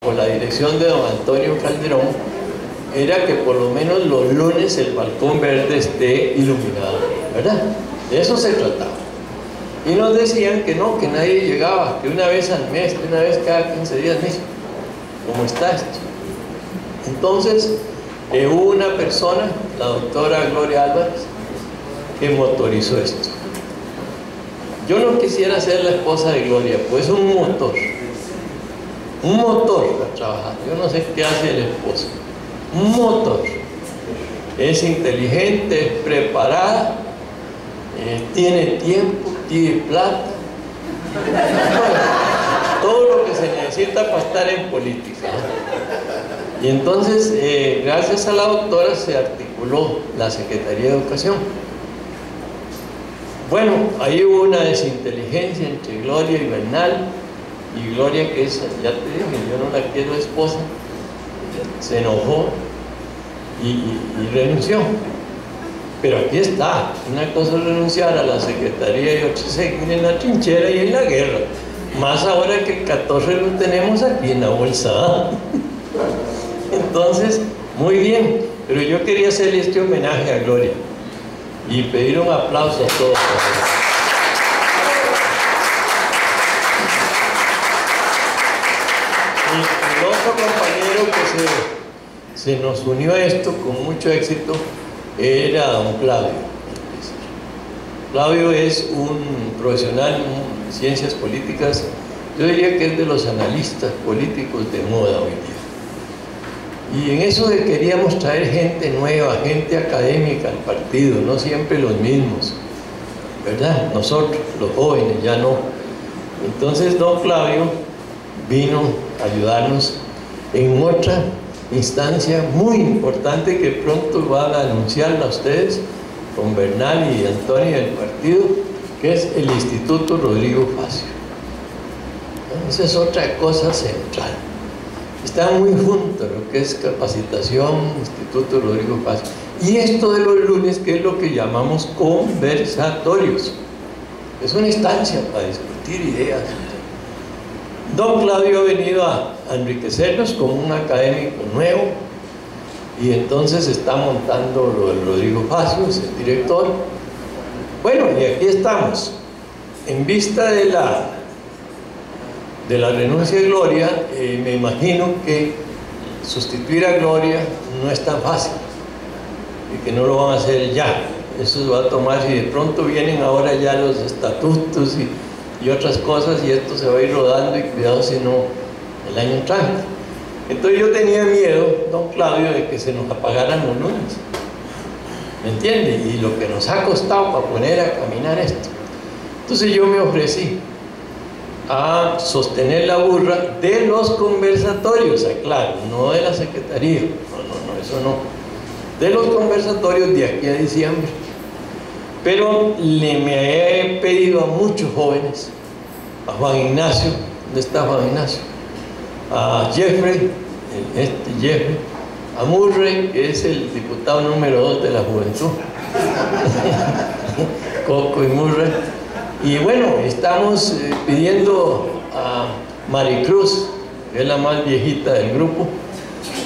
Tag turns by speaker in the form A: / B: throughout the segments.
A: por la dirección de don Antonio Calderón, era que por lo menos los lunes el balcón verde esté iluminado, ¿verdad? De eso se trataba. Y nos decían que no, que nadie llegaba, que una vez al mes, que una vez cada 15 días, mira, ¿cómo está esto? Entonces, hubo una persona, la doctora Gloria Álvarez, que motorizó esto. Yo no quisiera ser la esposa de Gloria, pues un motor para trabajar. Yo no sé qué hace el esposo. Un motor. Es inteligente, es preparada, tiene tiempo, tiene plata, todo lo que se necesita para estar en política. Y entonces, gracias a la doctora, se articuló la Secretaría de Educación. Bueno, ahí hubo una desinteligencia entre Gloria y Bernal, y Gloria, que es, ya te dije, yo no la quiero esposa, se enojó y renunció. Pero aquí está, una cosa es renunciar a la Secretaría y otra seguir en la trinchera y en la guerra. Más ahora que el 14 lo tenemos aquí en la bolsa. Entonces, muy bien, pero yo quería hacerle este homenaje a Gloria y pedir un aplauso a todos. El otro compañero que se nos unió a esto con mucho éxito era don Claudio. Claudio es un profesional en ciencias políticas, yo diría que es de los analistas políticos de moda hoy día. Y en eso de queríamos traer gente nueva, gente académica al partido, no siempre los mismos, ¿verdad? Nosotros, los jóvenes, ya no. Entonces don Claudio vino a ayudarnos en otra instancia muy importante que pronto van a anunciarla a ustedes con Bernal y Antonio del partido, que es el Instituto Rodrigo Facio. Esa es otra cosa central. Está muy junto lo que es capacitación, Instituto Rodrigo Facio. Y esto de los lunes, que es lo que llamamos conversatorios. Es una instancia para discutir ideas. Don Claudio ha venido a enriquecernos con un académico nuevo y entonces está montando lo del Rodrigo Facio, es el director. Bueno, y aquí estamos. En vista de la renuncia de Gloria, me imagino que sustituir a Gloria no es tan fácil y que no lo van a hacer ya. Eso se va a tomar, si de pronto vienen ahora ya los estatutos y otras cosas, y esto se va a ir rodando, y cuidado si no el año entrante. Entonces yo tenía miedo, don Claudio, de que se nos apagaran los lunes, ¿me entiende? Y lo que nos ha costado para poner a caminar esto. Entonces yo me ofrecí a sostener la burra de los conversatorios, aclaro, no de la Secretaría, no, eso no, de los conversatorios de aquí a diciembre. Pero me he pedido a muchos jóvenes, a Juan Ignacio, ¿dónde está Juan Ignacio? A Jeffrey, a Murray, que es el diputado número 2 de la juventud, Coco y Murray. Y bueno, estamos pidiendo a Maricruz, que es la más viejita del grupo.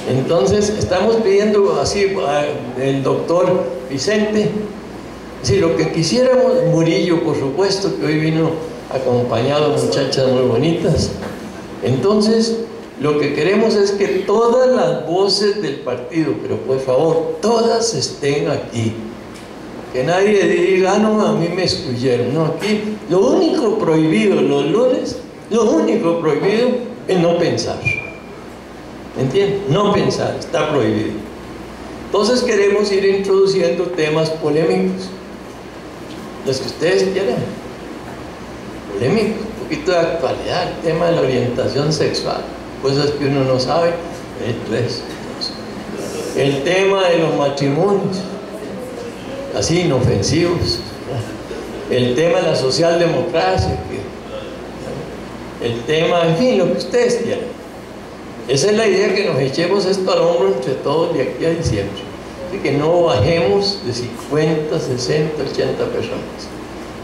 A: Entonces estamos pidiendo así el doctor Vicente. Sí, lo que quisiéramos, Murillo, por supuesto, que hoy vino acompañado de muchachas muy bonitas. Entonces, lo que queremos es que todas las voces del partido, pero por favor, todas estén aquí. Que nadie diga, ah, no, a mí me excluyeron. No, aquí lo único prohibido los lunes, lo único prohibido es no pensar. ¿Me entienden? No pensar, está prohibido. Entonces queremos ir introduciendo temas polémicos, los que ustedes quieran, polémicos, un poquito de actualidad, el tema de la orientación sexual, cosas que uno no sabe, el tema de los matrimonios, así inofensivos, el tema de la socialdemocracia, el tema, en fin, lo que ustedes quieran. Esa es la idea, que nos echemos esto al hombro entre todos de aquí a diciembre. Así que no bajemos de 50, 60, 80 personas,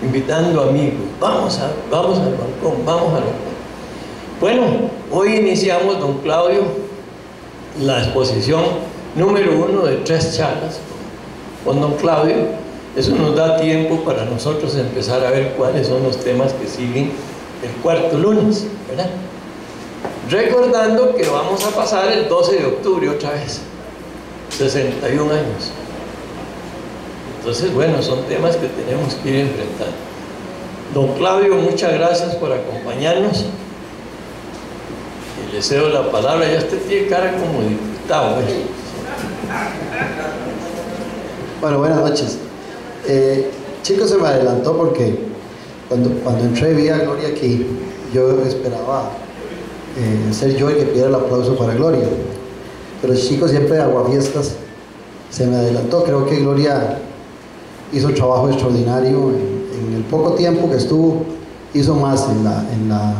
A: invitando amigos, vamos al balcón, vamos al balcón. Bueno, hoy iniciamos, don Claudio, la exposición número 1 de 3 charlas con don Claudio. Eso nos da tiempo para nosotros empezar a ver cuáles son los temas que siguen el cuarto lunes, ¿verdad? Recordando que vamos a pasar el 12 de octubre otra vez, 61 años. Entonces, bueno, son temas que tenemos que ir enfrentando. Don Claudio, muchas gracias por acompañarnos. Y le cedo la palabra. Ya usted tiene cara como diputado, ¿eh?
B: Bueno, buenas noches. Chicos, se me adelantó porque cuando entré y vi a Gloria aquí, yo esperaba ser yo el que pidiera el aplauso para Gloria. Pero chicos, siempre de aguafiestas, se me adelantó. Creo que Gloria hizo un trabajo extraordinario. En el poco tiempo que estuvo, hizo más en la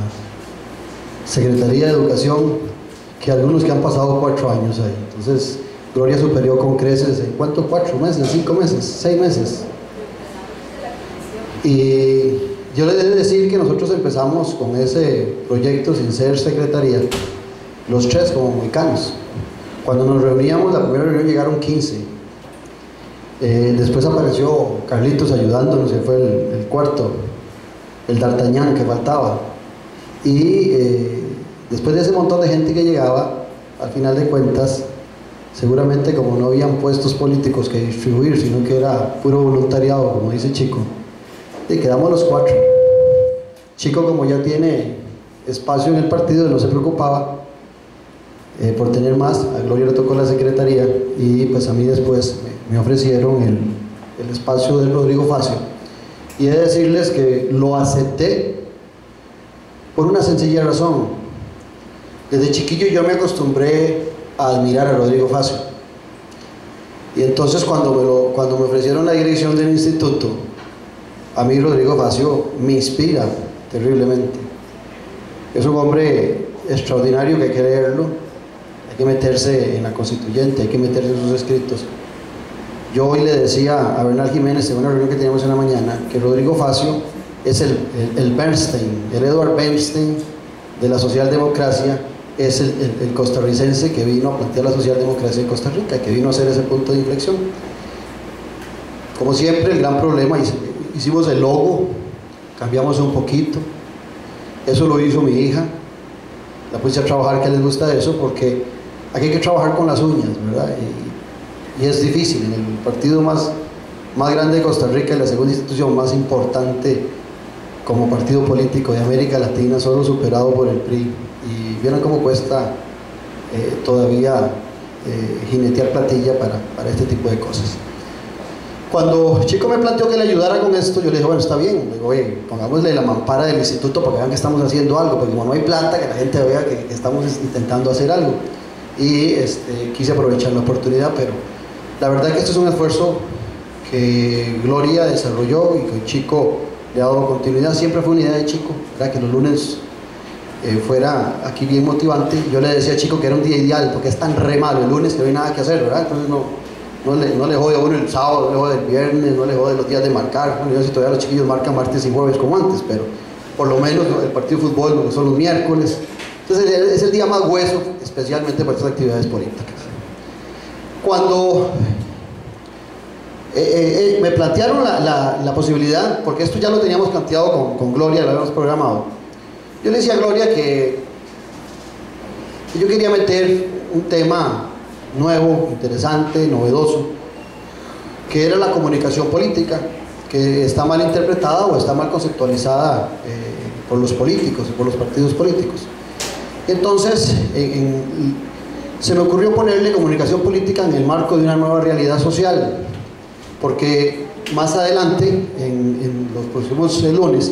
B: Secretaría de Educación que algunos que han pasado 4 años ahí. Entonces, Gloria superó con creces, ¿en cuánto? 4 meses, 5 meses, 6 meses. Y yo les he de decir que nosotros empezamos con ese proyecto sin ser secretaría, los 3 como mexicanos. Cuando nos reuníamos, la primera reunión llegaron 15. Después apareció Carlitos ayudándonos, que fue el cuarto, el D'Artagnan que faltaba. Y después de ese montón de gente que llegaba, al final de cuentas, seguramente como no habían puestos políticos que distribuir, sino que era puro voluntariado, como dice Chico, y quedamos los 4. Chico, como ya tiene espacio en el partido, no se preocupaba por tener más. A Gloria le tocó la secretaría y pues a mí después me ofrecieron el espacio del Rodrigo Facio, y he de decirles que lo acepté por una sencilla razón. Desde chiquillo yo me acostumbré a admirar a Rodrigo Facio, y entonces cuando me ofrecieron la dirección del instituto, a mí Rodrigo Facio me inspira terriblemente. Es un hombre extraordinario que hay que leerlo, hay que meterse en la constituyente, hay que meterse en sus escritos. Yo hoy le decía a Bernal Jiménez en una reunión que teníamos en la mañana que Rodrigo Facio es el Bernstein, el Edward Bernstein de la socialdemocracia. Es el costarricense que vino a plantear la socialdemocracia en Costa Rica, que vino a hacer ese punto de inflexión. Como siempre, el gran problema, hicimos el logo, cambiamos un poquito, eso lo hizo mi hija, la puse a trabajar, que les gusta eso, porque aquí hay que trabajar con las uñas, ¿verdad? Y es difícil. En el partido más grande de Costa Rica y la segunda institución más importante como partido político de América Latina, solo superado por el PRI. Y vieron cómo cuesta todavía jinetear platilla para este tipo de cosas. Cuando Chico me planteó que le ayudara con esto, yo le dije, bueno, está bien. Le digo, oye, pongámosle la mampara del instituto para que vean que estamos haciendo algo, porque como no hay plata, que la gente vea que estamos intentando hacer algo. Y quise aprovechar la oportunidad, pero la verdad es que esto es un esfuerzo que Gloria desarrolló y que Chico le ha dado continuidad. Siempre fue una idea de Chico, ¿verdad? Que los lunes fuera aquí bien motivante. Yo le decía a Chico que era un día ideal, porque es tan re malo el lunes que no hay nada que hacer, ¿verdad? Entonces no le jode a uno el sábado, no le jode el viernes, no le jode los días de marcar. Bueno, yo sé si todavía los chiquillos marcan martes y jueves como antes, pero por lo menos, ¿no? El partido de fútbol son los miércoles. Entonces es el día más hueso, especialmente para estas actividades políticas. Cuando me plantearon la posibilidad, porque esto ya lo teníamos planteado con Gloria, lo habíamos programado, yo le decía a Gloria que yo quería meter un tema nuevo, interesante, novedoso, que era la comunicación política, que está mal interpretada o está mal conceptualizada por los políticos y por los partidos políticos. Entonces se me ocurrió ponerle comunicación política en el marco de una nueva realidad social, porque más adelante, en los próximos lunes,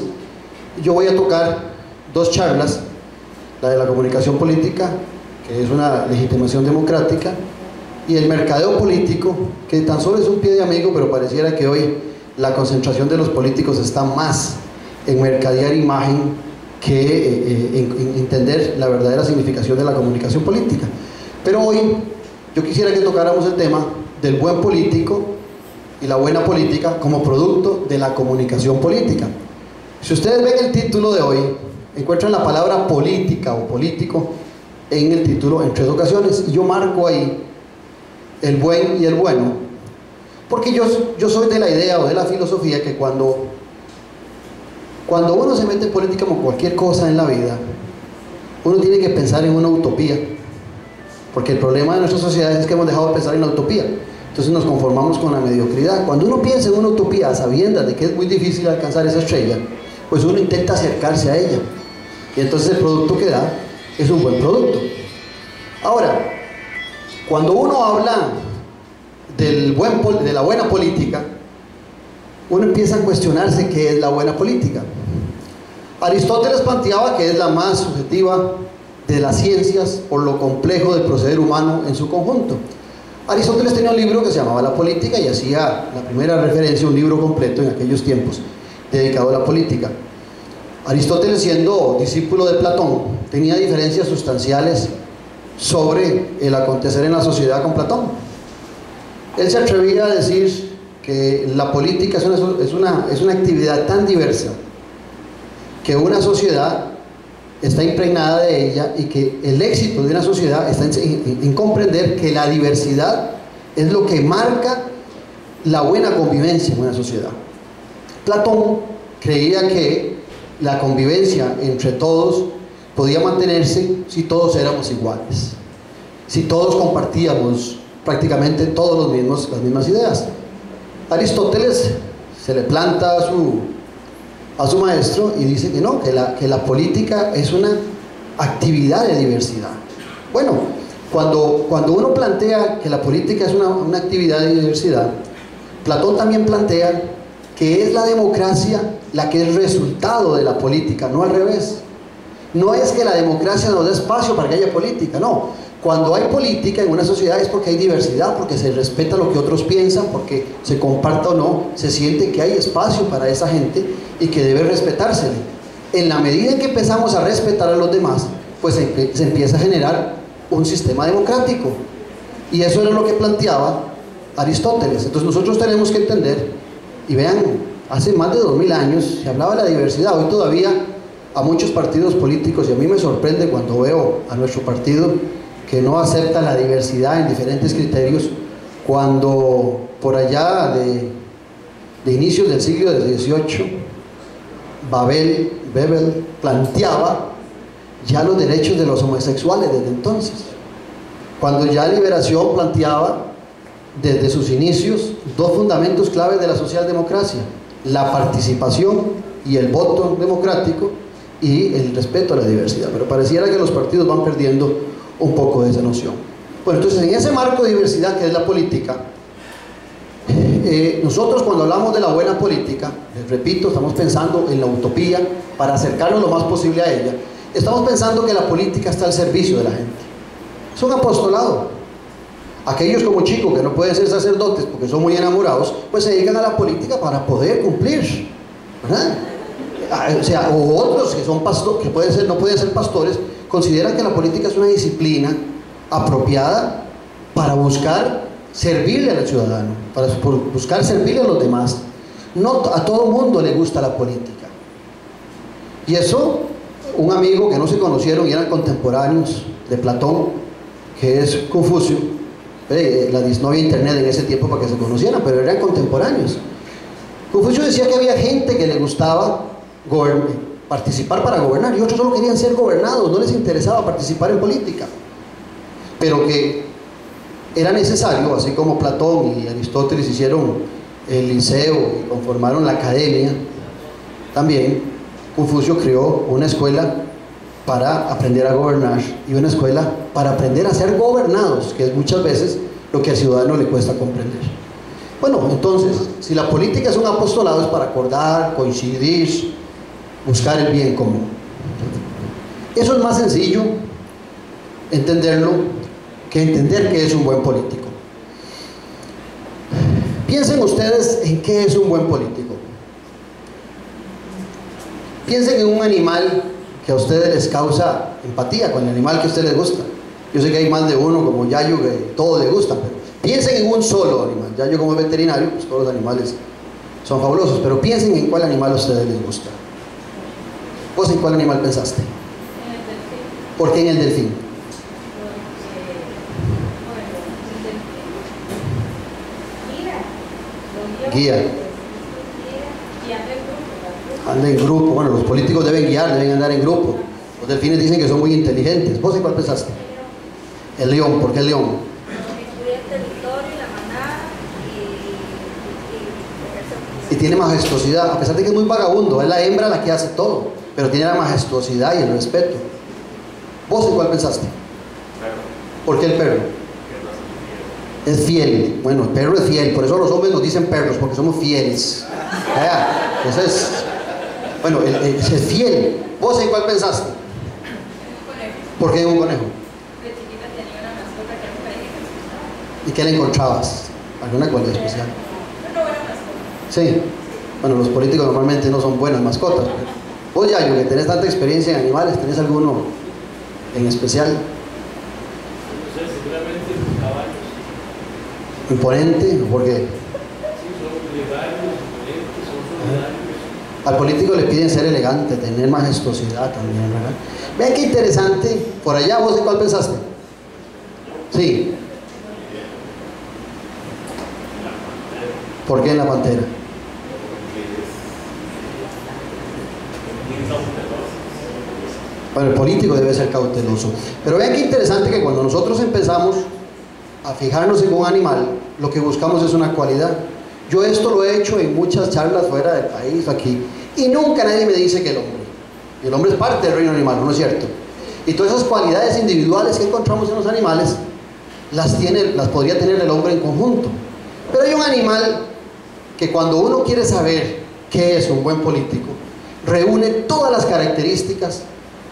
B: yo voy a tocar 2 charlas, la de la comunicación política, que es una legitimación democrática, y el mercadeo político, que tan solo es un pie de amigo, pero pareciera que hoy la concentración de los políticos está más en mercadear imagen que en entender la verdadera significación de la comunicación política. Pero hoy yo quisiera que tocáramos el tema del buen político y la buena política como producto de la comunicación política. Si ustedes ven el título de hoy, encuentran la palabra política o político en el título en 3 ocasiones, y yo marco ahí el buen y el bueno, porque yo soy de la idea o de la filosofía que cuando uno se mete en política como cualquier cosa en la vida, uno tiene que pensar en una utopía, porque el problema de nuestras sociedades es que hemos dejado de pensar en la utopía, entonces nos conformamos con la mediocridad. Cuando uno piensa en una utopía a sabiendas de que es muy difícil alcanzar esa estrella, pues uno intenta acercarse a ella, y entonces el producto que da es un buen producto. Ahora, cuando uno habla de la buena política, uno empieza a cuestionarse qué es la buena política. Aristóteles planteaba que es la más subjetiva de las ciencias por lo complejo del proceder humano en su conjunto. Aristóteles tenía un libro que se llamaba La Política y hacía la primera referencia a un libro completo en aquellos tiempos dedicado a la política. Aristóteles, siendo discípulo de Platón, tenía diferencias sustanciales sobre el acontecer en la sociedad con Platón. Él se atrevía a decir que la política es una actividad tan diversa que una sociedad está impregnada de ella, y que el éxito de una sociedad está en comprender que la diversidad es lo que marca la buena convivencia en una sociedad. Platón creía que la convivencia entre todos podía mantenerse si todos éramos iguales, si todos compartíamos prácticamente todos las mismas ideas. Aristóteles se le planta a su maestro y dice que no, que la política es una actividad de diversidad. Bueno, cuando uno plantea que la política es una actividad de diversidad, Platón también plantea que es la democracia la que es resultado de la política, no al revés. No es que la democracia nos dé espacio para que haya política, no. Cuando hay política en una sociedad es porque hay diversidad, porque se respeta lo que otros piensan, porque se comparta o no, se siente que hay espacio para esa gente y que debe respetársele. En la medida en que empezamos a respetar a los demás, pues se empieza a generar un sistema democrático. Y eso era lo que planteaba Aristóteles. Entonces nosotros tenemos que entender, y vean, hace más de 2000 años se hablaba de la diversidad. Hoy todavía a muchos partidos políticos, y a mí me sorprende cuando veo a nuestro partido que no acepta la diversidad en diferentes criterios, cuando por allá de inicios del siglo XVIII Bebel planteaba ya los derechos de los homosexuales desde entonces, cuando ya Liberación planteaba desde sus inicios 2 fundamentos claves de la socialdemocracia: la participación y el voto democrático, y el respeto a la diversidad. Pero pareciera que los partidos van perdiendo un poco de esa noción. Bueno, entonces en ese marco de diversidad que es la política, nosotros cuando hablamos de la buena política, les repito, estamos pensando en la utopía para acercarnos lo más posible a ella. Estamos pensando que la política está al servicio de la gente. Es un apostolado. Aquellos como Chico que no pueden ser sacerdotes porque son muy enamorados, pues se dedican a la política para poder cumplir, ¿verdad? O sea, o otros que son pastores, que no pueden ser pastores, consideran que la política es una disciplina apropiada para buscar servirle al ciudadano, para buscar servirle a los demás. No a todo mundo le gusta la política. Y eso, un amigo que no se conocieron y eran contemporáneos de Platón, que es Confucio, no había internet en ese tiempo para que se conocieran, pero eran contemporáneos. Confucio decía que había gente que le gustaba participar para gobernar, y otros solo querían ser gobernados, no les interesaba participar en política, pero que era necesario, así como Platón y Aristóteles hicieron el liceo y conformaron la academia, también Confucio creó una escuela para aprender a gobernar y una escuela para aprender a ser gobernados, que es muchas veces lo que al ciudadano le cuesta comprender. Bueno, entonces, si la política es un apostolado, es para acordar, coincidir, buscar el bien común. Eso es más sencillo entenderlo que entender qué es un buen político. Piensen ustedes en qué es un buen político. Piensen en un animal que a ustedes les causa empatía, con el animal que a ustedes les gusta. Yo sé que hay más de uno, como Yayo, que todo le gusta, pero piensen en un solo animal. Yayo, como es veterinario, pues todos los animales son fabulosos, pero piensen en cuál animal a ustedes les gusta. ¿Vos en cuál animal pensaste?
C: En el delfín.
B: ¿Por qué en el delfín? Guía. Anda en grupo. Bueno, los políticos deben guiar, deben andar en grupo. Los delfines dicen que son muy inteligentes. ¿Vos en cuál pensaste? El león. ¿Por qué el león?
C: Cuida el territorio, la manada
B: Y tiene majestuosidad, a pesar de que es muy vagabundo. Es la hembra la que hace todo, pero tiene la majestuosidad y el respeto. ¿Vos en cuál pensaste? ¿Por qué el perro? Es fiel. Bueno, el perro es fiel, por eso los hombres nos dicen perros, porque somos fieles. Entonces, bueno, es fiel. ¿Vos en cuál pensaste? ¿Por qué en un conejo?
C: de chiquita tenía una mascota que nunca dije.
B: ¿Y qué le encontrabas? ¿Alguna cualidad especial?
C: Una buena mascota.
B: Sí. Bueno, los políticos normalmente no son buenas mascotas. Vos, Yayo, que tenés tanta experiencia en animales, ¿tenés alguno en especial?
D: No sé, seguramente los caballos.
B: ¿Imponente? ¿Por qué?
D: Sí, son legales, imponentes, son solidarios.
B: Al político le piden ser elegante, tener majestuosidad también, ¿verdad? Vean qué interesante. Por allá, ¿vos en cuál pensaste? Sí. ¿Por qué en la pantera? Bueno, el político debe ser cauteloso. Pero vean qué interesante que cuando nosotros empezamos a fijarnos en un animal, lo que buscamos es una cualidad. Yo esto lo he hecho en muchas charlas fuera del país, aquí, y nunca nadie me dice que el hombre. Y el hombre es parte del reino animal, ¿no es cierto? Y todas esas cualidades individuales que encontramos en los animales, las podría tener el hombre en conjunto. Pero hay un animal que cuando uno quiere saber qué es un buen político, reúne todas las características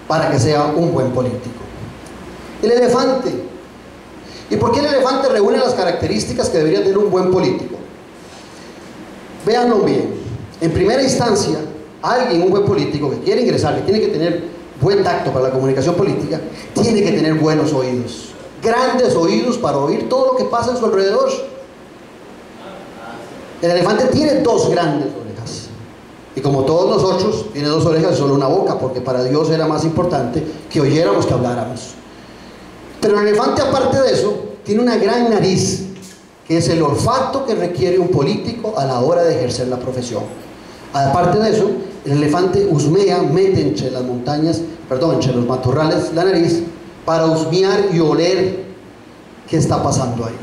B: para que sea un buen político. El elefante. ¿Y por qué el elefante reúne las características que debería tener un buen político? Véanlo bien. En primera instancia, alguien, un buen político que quiere ingresar, que tiene que tener buen tacto para la comunicación política, tiene que tener buenos oídos. Grandes oídos para oír todo lo que pasa en su alrededor. El elefante tiene dos grandes orejas. Y como todos nosotros, tiene dos orejas y solo una boca, porque para Dios era más importante que oyéramos que habláramos. Pero el elefante, aparte de eso, tiene una gran nariz, que es el olfato que requiere un político a la hora de ejercer la profesión. Aparte de eso, el elefante husmea, mete entre las montañas, entre los matorrales la nariz, para husmear y oler qué está pasando ahí.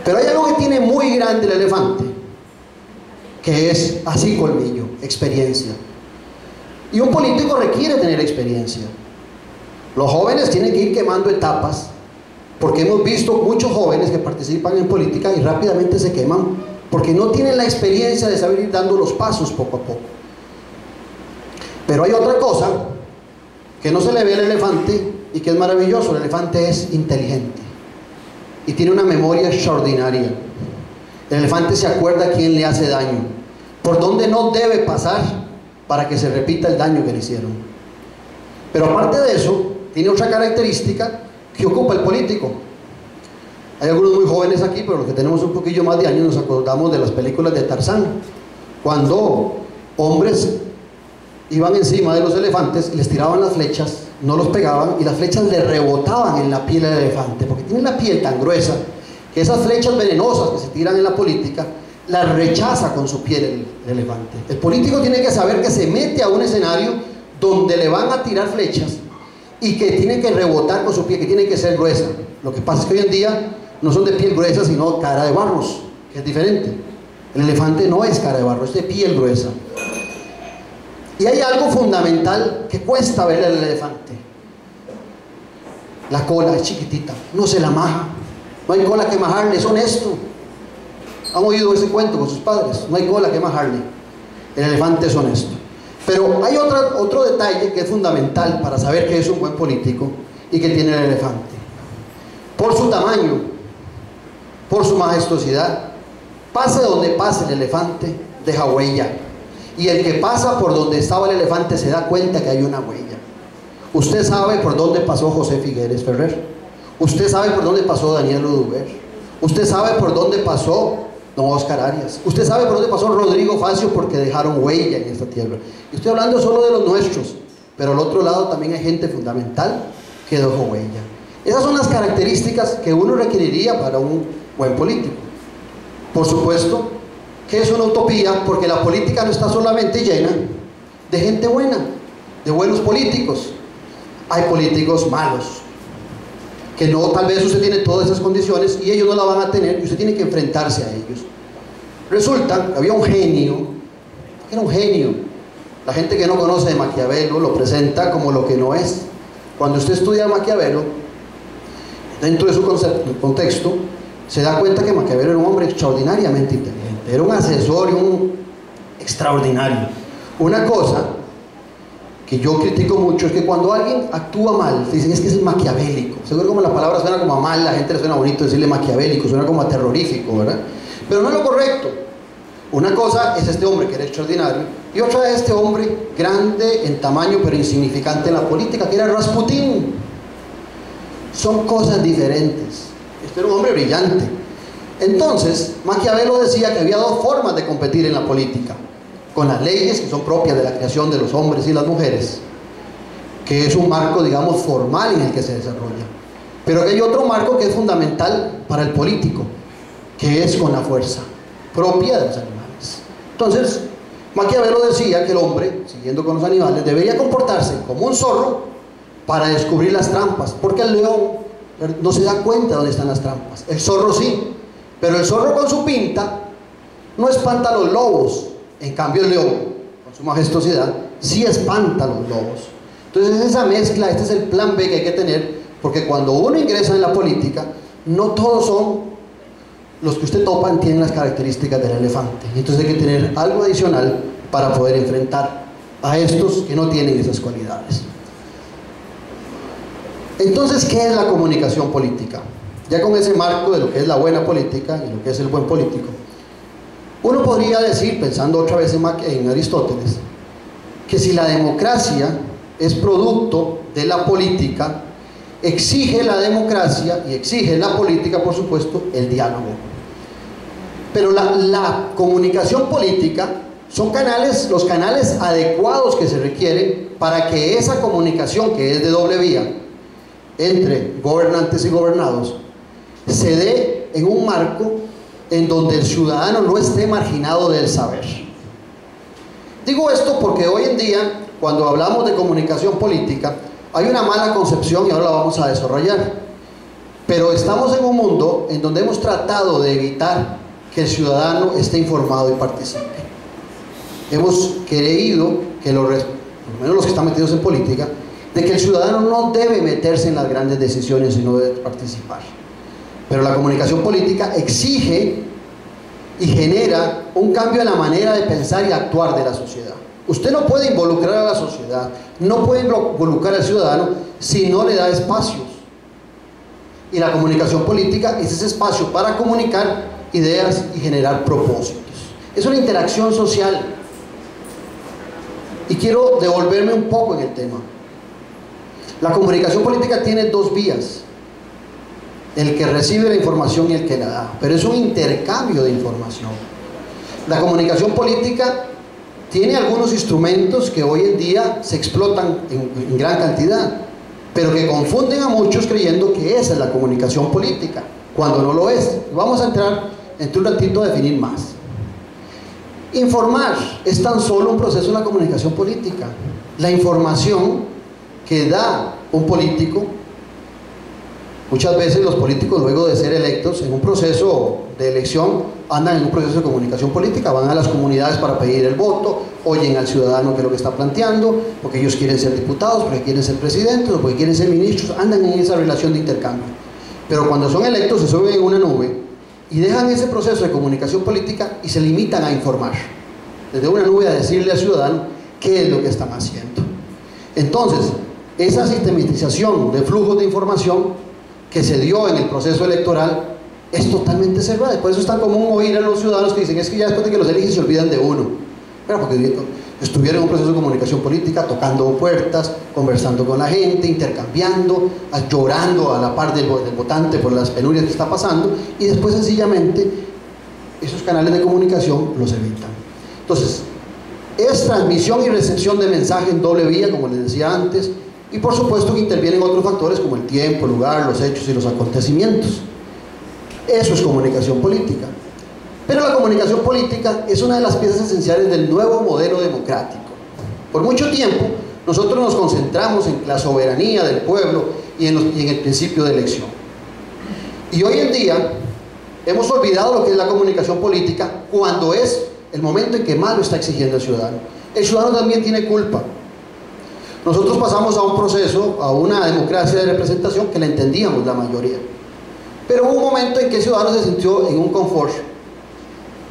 B: Pero hay algo que tiene muy grande el elefante, que es así colmillo, experiencia. Y un político requiere tener experiencia. Los jóvenes tienen que ir quemando etapas, porque hemos visto muchos jóvenes que participan en política y rápidamente se queman, porque no tienen la experiencia de saber ir dando los pasos poco a poco. Pero hay otra cosa que no se le ve al elefante y que es maravilloso. El elefante es inteligente y tiene una memoria extraordinaria. El elefante se acuerda a quién le hace daño, por dónde no debe pasar para que se repita el daño que le hicieron. Pero aparte de eso, tiene otra característica que ocupa el político. Hay algunos muy jóvenes aquí, pero los que tenemos un poquillo más de años nos acordamos de las películas de Tarzán, cuando hombres iban encima de los elefantes y les tiraban las flechas, no los pegaban y las flechas le rebotaban en la piel del elefante, porque tiene la piel tan gruesa que esas flechas venenosas que se tiran en la política las rechaza con su piel el elefante. El político tiene que saber que se mete a un escenario donde le van a tirar flechas y que tiene que rebotar con su piel, que tiene que ser gruesa. Lo que pasa es que hoy en día no son de piel gruesa, sino cara de barros, que es diferente. El elefante no es cara de barro, es de piel gruesa. Y hay algo fundamental que cuesta ver al elefante. La cola es chiquitita, no se la maja. No hay cola que majarle, es honesto. ¿Han oído ese cuento con sus padres? No hay cola que majarle. El elefante es honesto. Pero hay otro detalle que es fundamental para saber que es un buen político y que tiene el elefante. Por su tamaño, por su majestuosidad, pase donde pase el elefante, deja huella. Y el que pasa por donde estaba el elefante se da cuenta que hay una huella. Usted sabe por dónde pasó José Figueres Ferrer. Usted sabe por dónde pasó Daniel Oduber. Usted sabe por dónde pasó don Oscar Arias. Usted sabe por dónde pasó Rodrigo Facio porque dejaron huella en esta tierra. Y estoy hablando solo de los nuestros, pero al otro lado también hay gente fundamental que dejó huella. Esas son las características que uno requeriría para un buen político. Por supuesto que es una utopía, porque la política no está solamente llena de gente buena, de buenos políticos. Hay políticos malos, que no, tal vez usted tiene todas esas condiciones y ellos no la van a tener y usted tiene que enfrentarse a ellos. Resulta que había un genio, era un genio. La gente que no conoce de Maquiavelo lo presenta como lo que no es. Cuando usted estudia a Maquiavelo, dentro de su contexto, se da cuenta que Maquiavelo era un hombre extraordinariamente inteligente, era un asesor y un extraordinario. Una cosa que yo critico mucho es que cuando alguien actúa mal, dicen es que es maquiavélico. Seguro como la palabra suena como a mal, la gente le suena bonito decirle maquiavélico, suena como a terrorífico, ¿verdad? Pero no es lo correcto. Una cosa es este hombre que era extraordinario y otra es este hombre grande en tamaño pero insignificante en la política, que era Rasputín. Son cosas diferentes. Este era un hombre brillante. Entonces, Maquiavelo decía que había dos formas de competir en la política: con las leyes que son propias de la creación de los hombres y las mujeres, que es un marco, digamos, formal en el que se desarrolla, pero que hay otro marco que es fundamental para el político, que es con la fuerza propia de los animales. Entonces, Maquiavelo decía que el hombre, siguiendo con los animales, debería comportarse como un zorro para descubrir las trampas, porque el león no se da cuenta de dónde están las trampas, el zorro sí, pero el zorro con su pinta no espanta a los lobos. En cambio el león, con su majestuosidad, sí espanta a los lobos. Entonces esa mezcla, este es el plan B que hay que tener, porque cuando uno ingresa en la política, no todos son los que usted topan tienen las características del elefante. Entonces hay que tener algo adicional para poder enfrentar a estos que no tienen esas cualidades. Entonces, ¿qué es la comunicación política? Ya con ese marco de lo que es la buena política y lo que es el buen político, uno podría decir, pensando otra vez en Aristóteles, que si la democracia es producto de la política, exige la democracia y exige la política, por supuesto, el diálogo. Pero la comunicación política son canales, los canales adecuados que se requieren para que esa comunicación, que es de doble vía, entre gobernantes y gobernados, se dé en un marco en donde el ciudadano no esté marginado del saber. Digo esto porque hoy en día, cuando hablamos de comunicación política, hay una mala concepción y ahora la vamos a desarrollar. Pero estamos en un mundo en donde hemos tratado de evitar que el ciudadano esté informado y participe. Hemos creído que por lo menos los que están metidos en política, de que el ciudadano no debe meterse en las grandes decisiones, sino debe participar. Pero la comunicación política exige y genera un cambio en la manera de pensar y actuar de la sociedad. Usted no puede involucrar a la sociedad, no puede involucrar al ciudadano si no le da espacios. Y la comunicación política es ese espacio para comunicar ideas y generar propósitos. Es una interacción social. Y quiero devolverme un poco en el tema. La comunicación política tiene dos vías: el que recibe la información y el que la da, pero es un intercambio de información. La comunicación política tiene algunos instrumentos que hoy en día se explotan en gran cantidad, pero que confunden a muchos creyendo que esa es la comunicación política, cuando no lo es. Vamos a entrar entre un ratito a definir más. Informar es tan solo un proceso de la comunicación política. La información que da un político, muchas veces los políticos, luego de ser electos en un proceso de elección, andan en un proceso de comunicación política, van a las comunidades para pedir el voto, oyen al ciudadano qué es lo que está planteando, porque ellos quieren ser diputados, porque quieren ser presidentes, o porque quieren ser ministros, andan en esa relación de intercambio. Pero cuando son electos se suben en una nube y dejan ese proceso de comunicación política y se limitan a informar, desde una nube a decirle al ciudadano qué es lo que están haciendo. Entonces, esa sistematización de flujos de información que se dio en el proceso electoral es totalmente cerrada. Por eso es tan común oír a los ciudadanos que dicen es que ya después de que los eligen se olvidan de uno. Pero porque estuvieron en un proceso de comunicación política, tocando puertas, conversando con la gente, intercambiando, llorando a la par del votante por las penurias que está pasando, y después sencillamente esos canales de comunicación los evitan. Entonces, es transmisión y recepción de mensaje en doble vía, como les decía antes, y por supuesto que intervienen otros factores como el tiempo, el lugar, los hechos y los acontecimientos. Eso es comunicación política. Pero la comunicación política es una de las piezas esenciales del nuevo modelo democrático. Por mucho tiempo, nosotros nos concentramos en la soberanía del pueblo y en el principio de elección. Y hoy en día hemos olvidado lo que es la comunicación política cuando es el momento en que más lo está exigiendo el ciudadano. El ciudadano también tiene culpa. Nosotros pasamos a un proceso, a una democracia de representación que la entendíamos la mayoría. Pero hubo un momento en que el ciudadano se sintió en un confort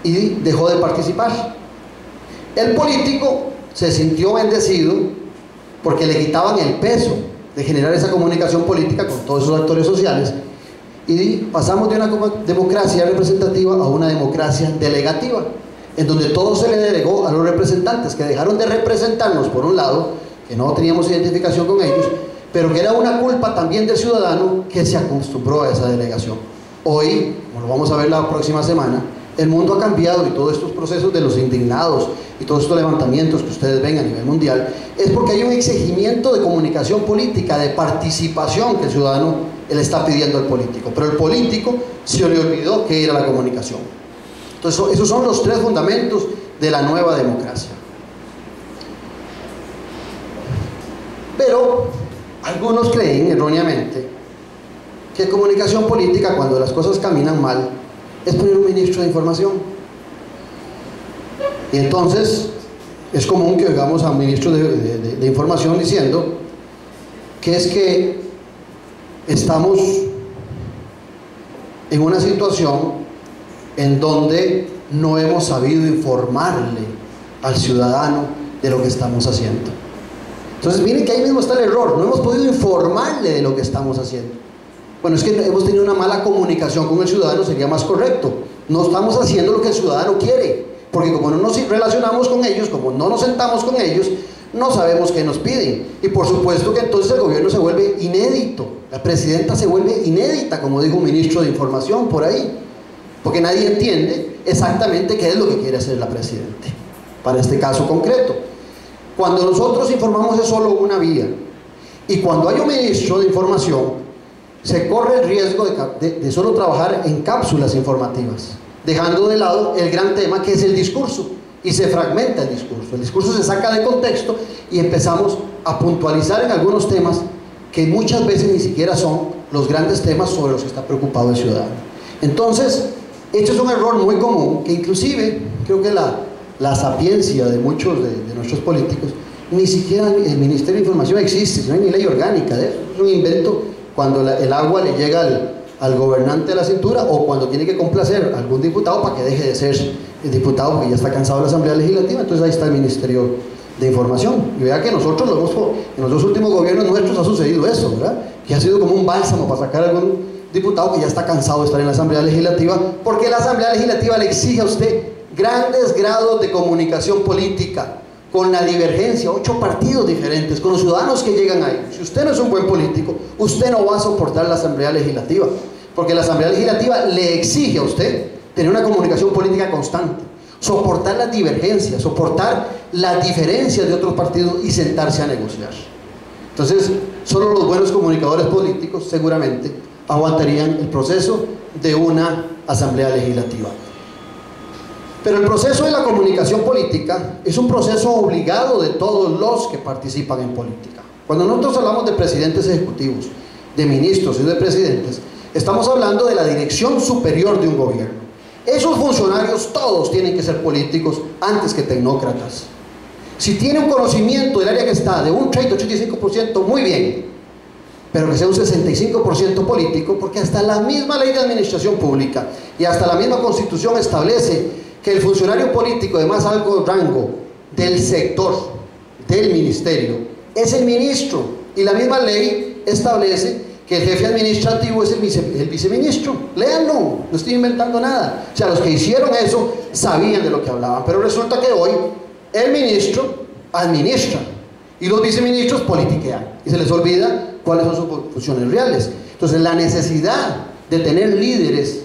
B: y dejó de participar. El político se sintió bendecido porque le quitaban el peso de generar esa comunicación política con todos esos actores sociales y pasamos de una democracia representativa a una democracia delegativa, en donde todo se le delegó a los representantes que dejaron de representarnos por un lado, que no teníamos identificación con ellos, pero que era una culpa también del ciudadano que se acostumbró a esa delegación. Hoy, como lo vamos a ver la próxima semana, el mundo ha cambiado y todos estos procesos de los indignados y todos estos levantamientos que ustedes ven a nivel mundial es porque hay un exigimiento de comunicación política, de participación que el ciudadano le está pidiendo al político, pero el político se le olvidó que era la comunicación. Entonces esos son los tres fundamentos de la nueva democracia. Pero algunos creen erróneamente que comunicación política, cuando las cosas caminan mal, es poner un ministro de información. Y entonces es común que oigamos a un ministro de información diciendo que es que estamos en una situación en donde no hemos sabido informarle al ciudadano de lo que estamos haciendo. Entonces miren que ahí mismo está el error, no hemos podido informarle de lo que estamos haciendo. Bueno, es que hemos tenido una mala comunicación con el ciudadano, sería más correcto. No estamos haciendo lo que el ciudadano quiere, porque como no nos relacionamos con ellos, como no nos sentamos con ellos, no sabemos qué nos piden. Y por supuesto que entonces el gobierno se vuelve inédito, la presidenta se vuelve inédita, como dijo un ministro de información por ahí, porque nadie entiende exactamente qué es lo que quiere hacer la presidenta, para este caso concreto. Cuando nosotros informamos es solo una vía, y cuando hay un ministro de información, se corre el riesgo de solo trabajar en cápsulas informativas, dejando de lado el gran tema que es el discurso, y se fragmenta el discurso se saca de contexto y empezamos a puntualizar en algunos temas que muchas veces ni siquiera son los grandes temas sobre los que está preocupado el ciudadano. Entonces, este es un error muy común que inclusive creo que la sapiencia de muchos de nuestros políticos, ni siquiera el Ministerio de Información existe, no hay ni ley orgánica de eso, es un invento cuando el agua le llega al gobernante a la cintura o cuando tiene que complacer a algún diputado para que deje de ser el diputado porque ya está cansado de la Asamblea Legislativa. Entonces ahí está el Ministerio de Información. Y vea que nosotros en los dos últimos gobiernos nuestros ha sucedido eso, ¿verdad? Que ha sido como un bálsamo para sacar a algún diputado que ya está cansado de estar en la Asamblea Legislativa, porque la Asamblea Legislativa le exige a usted grandes grados de comunicación política, con la divergencia, 8 partidos diferentes, con los ciudadanos que llegan ahí. Si usted no es un buen político, usted no va a soportar la Asamblea Legislativa, porque la Asamblea Legislativa le exige a usted tener una comunicación política constante, soportar las divergencias, soportar las diferencias de otros partidos y sentarse a negociar. Entonces, solo los buenos comunicadores políticos seguramente aguantarían el proceso de una Asamblea Legislativa. Pero el proceso de la comunicación política es un proceso obligado de todos los que participan en política. Cuando nosotros hablamos de presidentes ejecutivos, de ministros y de presidentes, estamos hablando de la dirección superior de un gobierno. Esos funcionarios todos tienen que ser políticos antes que tecnócratas. Si tiene un conocimiento del área que está de un 30-85%, muy bien, pero que sea un 65% político, porque hasta la misma ley de administración pública y hasta la misma Constitución establece que el funcionario político de más alto rango del sector, del ministerio, es el ministro, y la misma ley establece que el jefe administrativo es el viceministro. Léanlo, no estoy inventando nada. O sea, los que hicieron eso sabían de lo que hablaban, pero resulta que hoy el ministro administra y los viceministros politiquean y se les olvida cuáles son sus funciones reales. Entonces la necesidad de tener líderes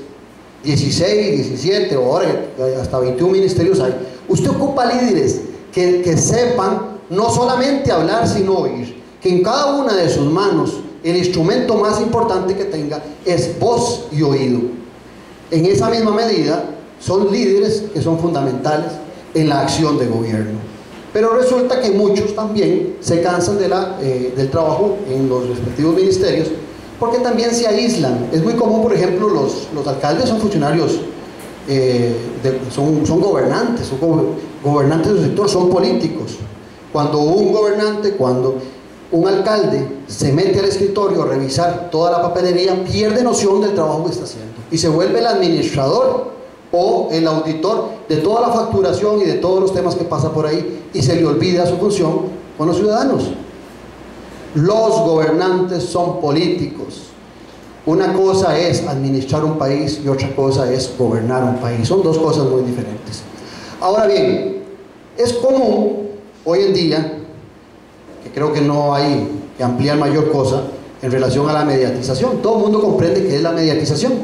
B: 16, 17 o ahora hasta 21 ministerios hay. Usted ocupa líderes que sepan no solamente hablar sino oír, que en cada una de sus manos el instrumento más importante que tenga es voz y oído. En esa misma medida son líderes que son fundamentales en la acción de gobierno. Pero resulta que muchos también se cansan del trabajo en los respectivos ministerios porque también se aíslan. Es muy común, por ejemplo, los alcaldes son funcionarios, son gobernantes, gobernantes del sector, son políticos. Cuando un alcalde se mete al escritorio a revisar toda la papelería, pierde noción del trabajo que está haciendo y se vuelve el administrador o el auditor de toda la facturación y de todos los temas que pasa por ahí, y se le olvida su función con los ciudadanos. Los gobernantes son políticos. Una cosa es administrar un país y otra cosa es gobernar un país. Son dos cosas muy diferentes. Ahora bien, es común hoy en día, que creo que no hay que ampliar mayor cosa en relación a la mediatización. Todo el mundo comprende qué es la mediatización.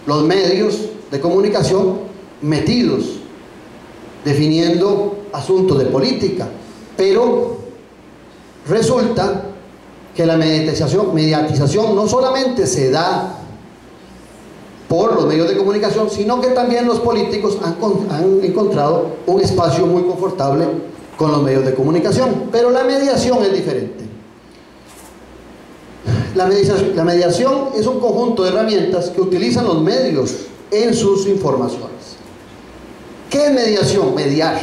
B: Los medios de comunicación metidos, definiendo asuntos de política. Pero resulta que la mediatización no solamente se da por los medios de comunicación, sino que también los políticos han encontrado un espacio muy confortable con los medios de comunicación. Pero la mediación es diferente. La mediación es un conjunto de herramientas que utilizan los medios en sus informaciones. ¿Qué es mediación? Mediar.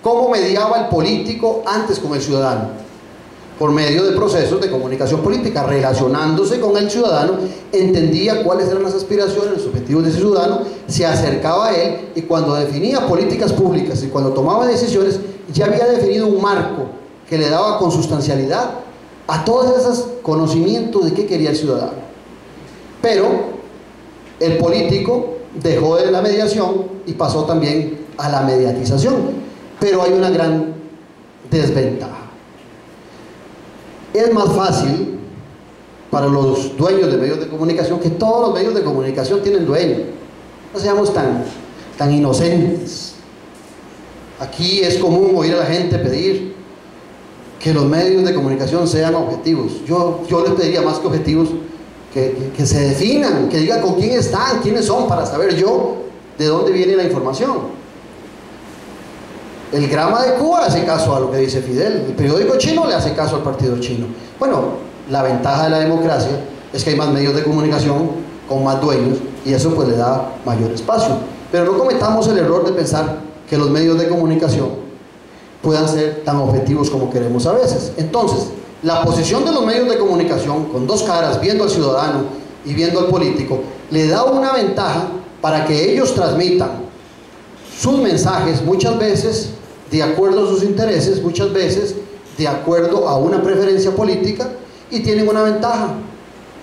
B: ¿Cómo mediaba el político antes con el ciudadano? Por medio de procesos de comunicación política, relacionándose con el ciudadano, entendía cuáles eran las aspiraciones, los objetivos de ese ciudadano, se acercaba a él, y cuando definía políticas públicas y cuando tomaba decisiones, ya había definido un marco que le daba consustancialidad a todos esos conocimientos de qué quería el ciudadano. Pero el político dejó de la mediación y pasó también a la mediatización. Pero hay una gran desventaja. Es más fácil para los dueños de medios de comunicación, que todos los medios de comunicación tienen dueño. No seamos tan inocentes. Aquí es común oír a la gente pedir que los medios de comunicación sean objetivos. Yo les pediría más que objetivos, que se definan, que digan con quién están, quiénes son, para saber yo de dónde viene la información. El Grama de Cuba hace caso a lo que dice Fidel, el periódico chino le hace caso al partido chino. Bueno, la ventaja de la democracia es que hay más medios de comunicación con más dueños, y eso pues le da mayor espacio. Pero no cometamos el error de pensar que los medios de comunicación puedan ser tan objetivos como queremos a veces. Entonces, la posición de los medios de comunicación, con dos caras, viendo al ciudadano y viendo al político, le da una ventaja para que ellos transmitan sus mensajes, muchas veces de acuerdo a sus intereses, muchas veces de acuerdo a una preferencia política, y tienen una ventaja: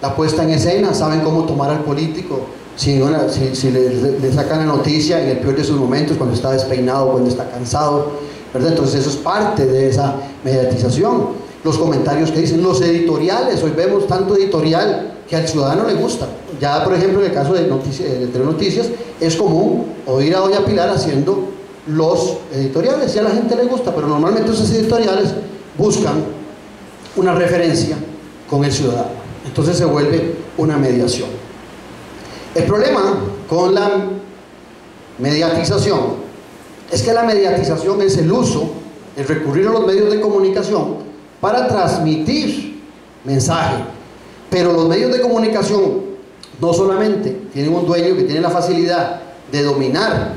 B: la puesta en escena. Saben cómo tomar al político si le sacan la noticia en el peor de sus momentos, cuando está despeinado, cuando está cansado, ¿verdad? Entonces eso es parte de esa mediatización. Los comentarios que dicen, los editoriales, hoy vemos tanto editorial que al ciudadano le gusta. Ya por ejemplo en el caso de Telenoticias es común oír a doña Pilar haciendo los editoriales, ya a la gente le gusta, pero normalmente esos editoriales buscan una referencia con el ciudadano. Entonces se vuelve una mediación. El problema con la mediatización es que la mediatización es el uso, el recurrir a los medios de comunicación para transmitir mensaje. Pero los medios de comunicación no solamente tienen un dueño que tiene la facilidad de dominar,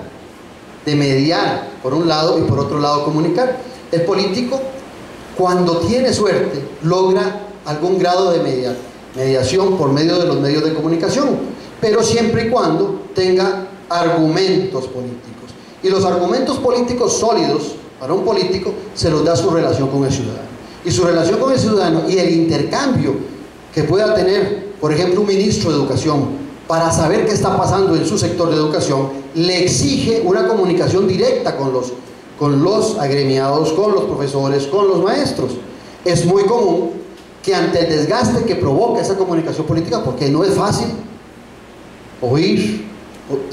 B: de mediar por un lado, y por otro lado comunicar. El político, cuando tiene suerte, logra algún grado de mediación por medio de los medios de comunicación, pero siempre y cuando tenga argumentos políticos. Y los argumentos políticos sólidos para un político se los da su relación con el ciudadano. Y su relación con el ciudadano y el intercambio que pueda tener, por ejemplo, un ministro de Educación, para saber qué está pasando en su sector de educación, le exige una comunicación directa con los agremiados, con los profesores, con los maestros. Es muy común que ante el desgaste que provoca esa comunicación política, porque no es fácil oír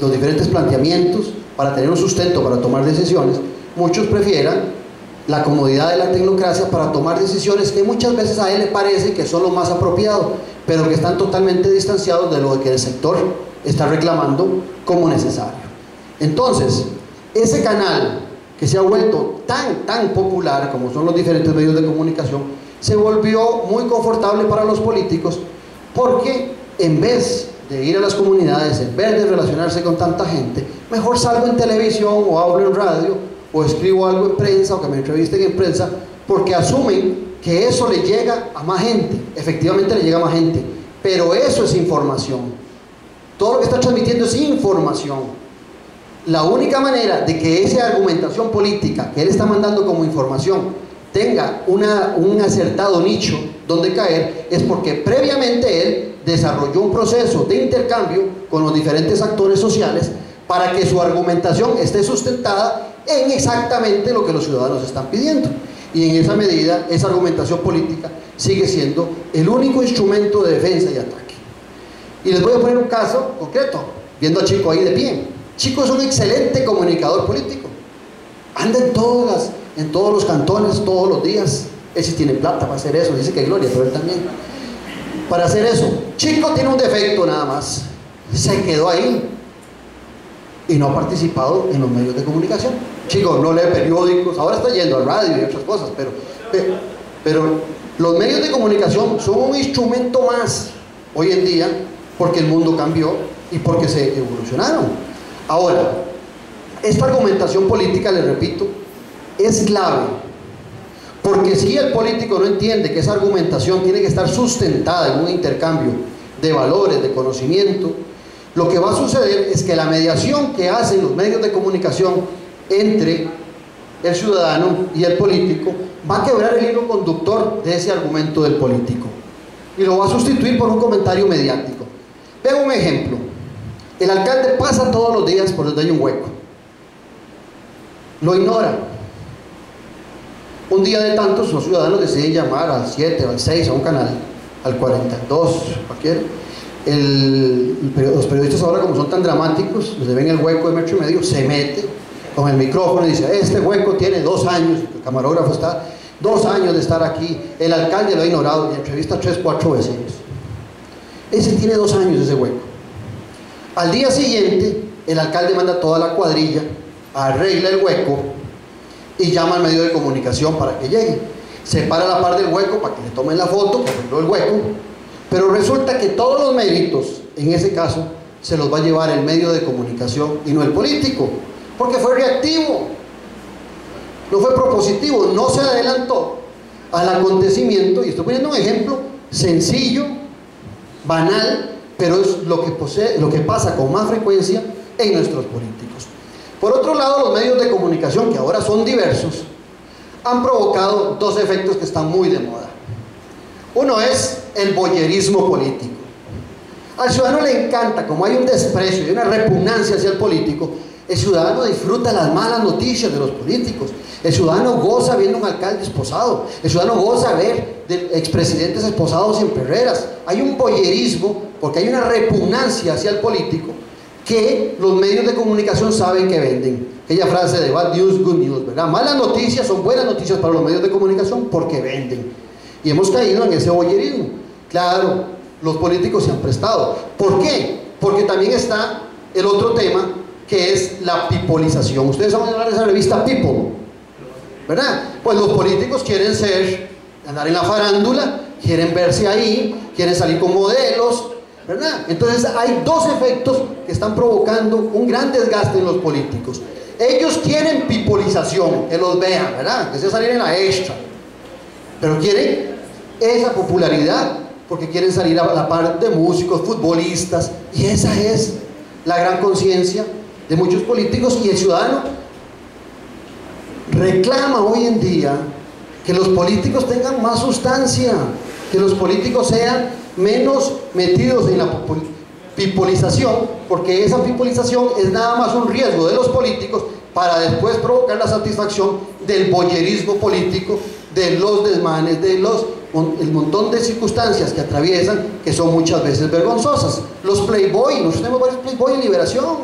B: los diferentes planteamientos para tener un sustento para tomar decisiones, muchos prefieran la comodidad de la tecnocracia para tomar decisiones que muchas veces a él le parece que son lo más apropiado, pero que están totalmente distanciados de lo que el sector está reclamando como necesario. Entonces, ese canal que se ha vuelto tan popular como son los diferentes medios de comunicación, se volvió muy confortable para los políticos, porque en vez de ir a las comunidades, en vez de relacionarse con tanta gente, mejor salgo en televisión o hablo en radio o escribo algo en prensa o que me entrevisten en prensa, porque asumen que eso le llega a más gente. Efectivamente le llega a más gente, pero eso es información. Todo lo que está transmitiendo es información. La única manera de que esa argumentación política que él está mandando como información tenga un acertado nicho donde caer, es porque previamente él desarrolló un proceso de intercambio con los diferentes actores sociales para que su argumentación esté sustentada en exactamente lo que los ciudadanos están pidiendo. Y en esa medida, esa argumentación política sigue siendo el único instrumento de defensa y ataque. Y les voy a poner un caso concreto, viendo a Chico ahí de pie. Chico es un excelente comunicador político. Anda en todos los cantones, todos los días. Él sí tiene plata para hacer eso, dice que Gloria, pero él también. Para hacer eso. Chico tiene un defecto nada más. Se quedó ahí y no ha participado en los medios de comunicación. Chico no lee periódicos, ahora está yendo al radio y otras cosas, pero los medios de comunicación son un instrumento más hoy en día, porque el mundo cambió y porque se evolucionaron. Ahora, esta argumentación política, les repito, es clave, porque si el político no entiende que esa argumentación tiene que estar sustentada en un intercambio de valores, de conocimiento, lo que va a suceder es que la mediación que hacen los medios de comunicación entre el ciudadano y el político va a quebrar el hilo conductor de ese argumento del político y lo va a sustituir por un comentario mediático. Vean un ejemplo. El alcalde pasa todos los días por donde hay un hueco, lo ignora. Un día de tantos, los ciudadanos deciden llamar al 7 o al 6 a un canal, al 42, cualquiera. Los periodistas ahora, como son tan dramáticos, se ven el hueco de 1,5 metros, se mete con el micrófono y dice: este hueco tiene 2 años, el camarógrafo está 2 años de estar aquí, el alcalde lo ha ignorado, y entrevista a 3 o 4 vecinos. Ese tiene 2 años, ese hueco. Al día siguiente, el alcalde manda toda la cuadrilla, arregla el hueco y llama al medio de comunicación para que llegue. Se para a la par del hueco para que le tomen la foto, que arregló el hueco. Pero resulta que todos los méritos, en ese caso, se los va a llevar el medio de comunicación y no el político, porque fue reactivo, no fue propositivo, no se adelantó al acontecimiento. Y estoy poniendo un ejemplo sencillo, banal, pero es lo que pasa con más frecuencia en nuestros políticos. Por otro lado, los medios de comunicación, que ahora son diversos, han provocado 2 efectos que están muy de moda. Uno es el voyerismo político. Al ciudadano le encanta, como hay un desprecio y una repugnancia hacia el político, el ciudadano disfruta las malas noticias de los políticos. El ciudadano goza viendo un alcalde esposado. El ciudadano goza ver de expresidentes esposados en perreras. Hay un voyerismo porque hay una repugnancia hacia el político que los medios de comunicación saben que venden. Aquella frase de bad news, good news, ¿verdad? Malas noticias son buenas noticias para los medios de comunicación porque venden. Y hemos caído en ese voyerismo. Claro, los políticos se han prestado. ¿Por qué? Porque también está el otro tema, que es la pipolización. Ustedes van a hablar de esa revista People, ¿verdad? Pues los políticos quieren andar en la farándula, quieren verse ahí, quieren salir con modelos, ¿verdad? Entonces hay 2 efectos que están provocando un gran desgaste en los políticos. Ellos quieren pipolización, que los vean, ¿verdad? Que se salir en la extra. Pero quieren esa popularidad porque quieren salir a la par de músicos, futbolistas, y esa es la gran conciencia de muchos políticos. Y el ciudadano reclama hoy en día que los políticos tengan más sustancia, que los políticos sean menos metidos en la pipolización, porque esa pipolización es nada más un riesgo de los políticos para después provocar la satisfacción del voyerismo político, de los desmanes, de los el montón de circunstancias que atraviesan, que son muchas veces vergonzosas. Los Playboy, nosotros tenemos varios Playboy en Liberación,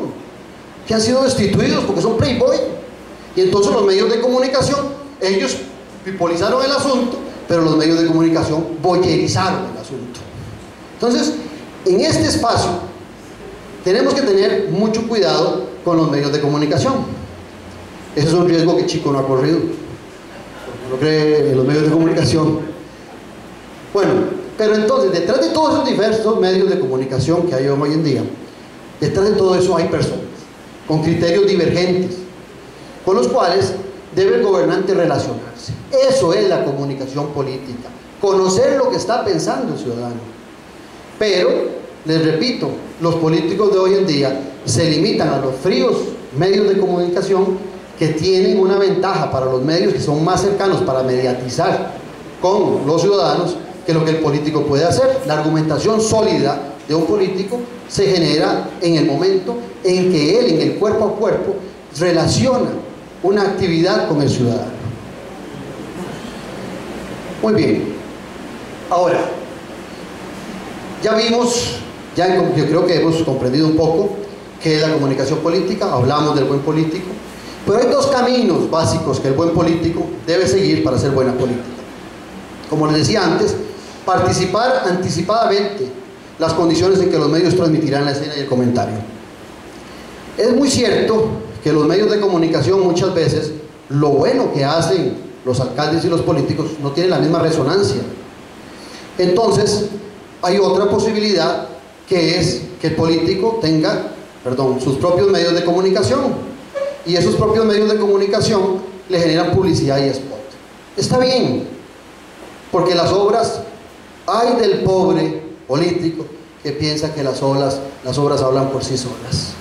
B: que han sido destituidos porque son Playboy. Y entonces los medios de comunicación, ellos pipolizaron el asunto, pero los medios de comunicación boyerizaron el asunto. Entonces, en este espacio, tenemos que tener mucho cuidado con los medios de comunicación. Ese es un riesgo que Chico no ha corrido. No cree en los medios de comunicación. Bueno, pero entonces, detrás de todos esos diversos medios de comunicación que hay hoy en día, detrás de todo eso hay personas con criterios divergentes, con los cuales debe el gobernante relacionarse. Eso es la comunicación política, conocer lo que está pensando el ciudadano. Pero, les repito, los políticos de hoy en día se limitan a los fríos medios de comunicación, que tienen una ventaja para los medios, que son más cercanos para mediatizar con los ciudadanos, que lo que el político puede hacer. La argumentación sólida de un político se genera en el momento en que él, en el cuerpo a cuerpo, relaciona una actividad con el ciudadano. Muy bien. Ahora, ya vimos, yo creo que hemos comprendido un poco qué es la comunicación política, hablamos del buen político, pero hay dos caminos básicos que el buen político debe seguir para hacer buena política. Como les decía antes, participar anticipadamente las condiciones en que los medios transmitirán la escena y el comentario. Es muy cierto que los medios de comunicación muchas veces, lo bueno que hacen los alcaldes y los políticos no tiene la misma resonancia. Entonces, hay otra posibilidad, que es que el político tenga, sus propios medios de comunicación. Y esos propios medios de comunicación le generan publicidad y spot. Está bien, porque las obras, hay del pobre político que piensa que las obras hablan por sí solas.